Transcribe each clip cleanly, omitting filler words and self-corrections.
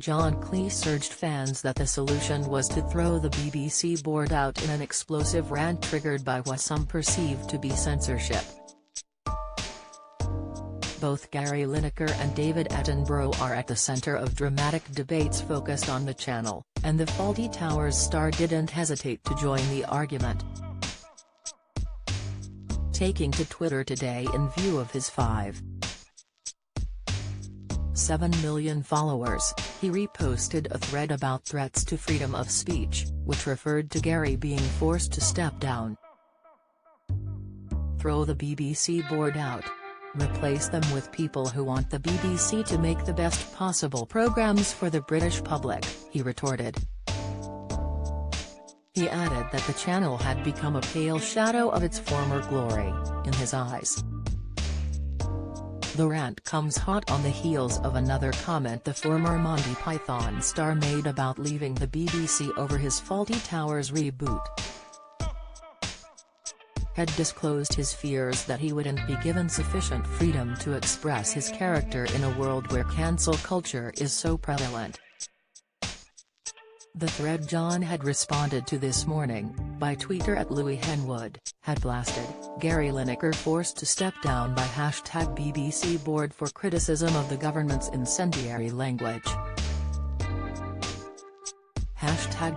John Cleese urged fans that the solution was to throw the BBC board out in an explosive rant triggered by what some perceived to be censorship. Both Gary Lineker and David Attenborough are at the center of dramatic debates focused on the channel, and the Fawlty Towers star didn't hesitate to join the argument. Taking to Twitter today in view of his 5.7 million followers, he reposted a thread about threats to freedom of speech, which referred to Gary being forced to step down. Throw the BBC board out. Replace them with people who want the BBC to make the best possible programmes for the British public, he retorted. He added that the channel had become a pale shadow of its former glory, in his eyes. The rant comes hot on the heels of another comment the former Monty Python star made about leaving the BBC over his Fawlty Towers reboot. Had disclosed his fears that he wouldn't be given sufficient freedom to express his character in a world where cancel culture is so prevalent. The thread John had responded to this morning, by tweeter @LouisHenwood, had blasted Gary Lineker forced to step down by #BBC board for criticism of the government's incendiary language.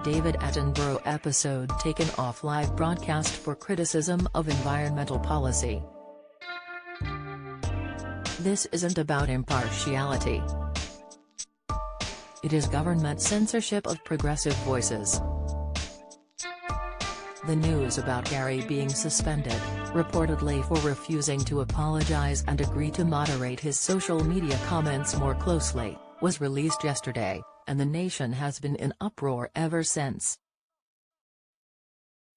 #David Attenborough episode taken off live broadcast for criticism of environmental policy. This isn't about impartiality. It is government censorship of progressive voices. The news about Gary being suspended, reportedly for refusing to apologize and agree to moderate his social media comments more closely, was released yesterday, and the nation has been in uproar ever since.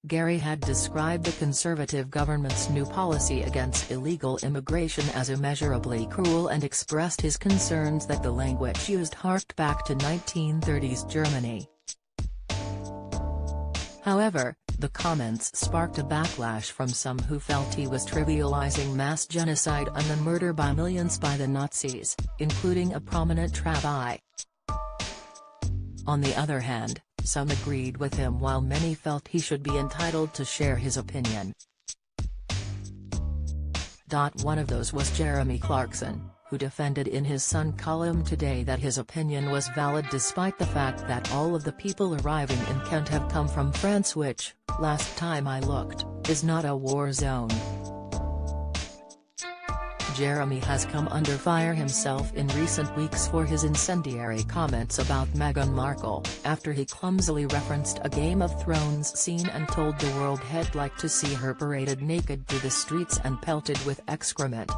Gary had described the Conservative government's new policy against illegal immigration as immeasurably cruel and expressed his concerns that the language used harked back to 1930s Germany. However, the comments sparked a backlash from some who felt he was trivializing mass genocide and the murder by millions by the Nazis, including a prominent rabbi. On the other hand, some agreed with him while many felt he should be entitled to share his opinion. One of those was Jeremy Clarkson, who defended in his Sun column today that his opinion was valid despite the fact that all of the people arriving in Kent have come from France, which, last time I looked, is not a war zone. Jeremy has come under fire himself in recent weeks for his incendiary comments about Meghan Markle, after he clumsily referenced a Game of Thrones scene and told the world he'd like to see her paraded naked through the streets and pelted with excrement.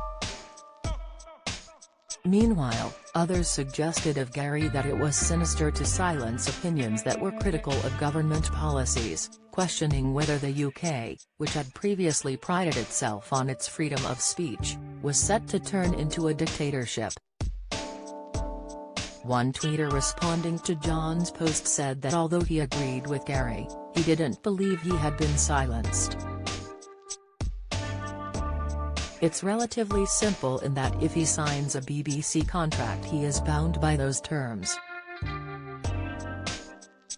Meanwhile, others suggested of Gary that it was sinister to silence opinions that were critical of government policies, questioning whether the UK, which had previously prided itself on its freedom of speech, was set to turn into a dictatorship. One tweeter responding to John's post said that although he agreed with Gary, he didn't believe he had been silenced. It's relatively simple in that if he signs a BBC contract he is bound by those terms.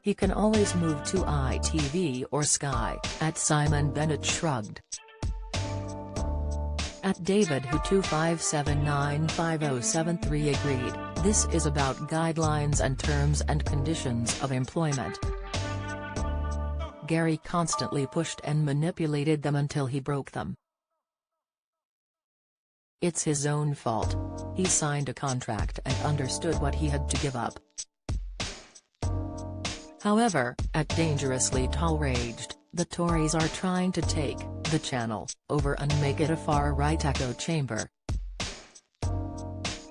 He can always move to ITV or Sky, Simon Bennett shrugged. David who 25795073 agreed, this is about guidelines and terms and conditions of employment. Gary constantly pushed and manipulated them until he broke them. It's his own fault. He signed a contract and understood what he had to give up. However, Dangerously Tall raged, the Tories are trying to take the channel over and make it a far-right echo chamber.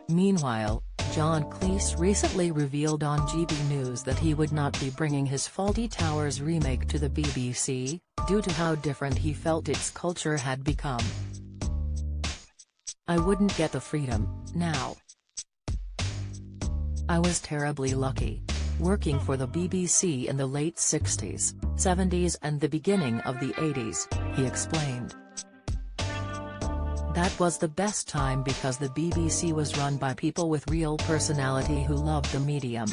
Meanwhile, John Cleese recently revealed on GB News that he would not be bringing his Fawlty Towers remake to the BBC, due to how different he felt its culture had become. I wouldn't get the freedom, now. I was terribly lucky. Working for the BBC in the late 60s, 70s and the beginning of the 80s, he explained. That was the best time because the BBC was run by people with real personality who loved the medium.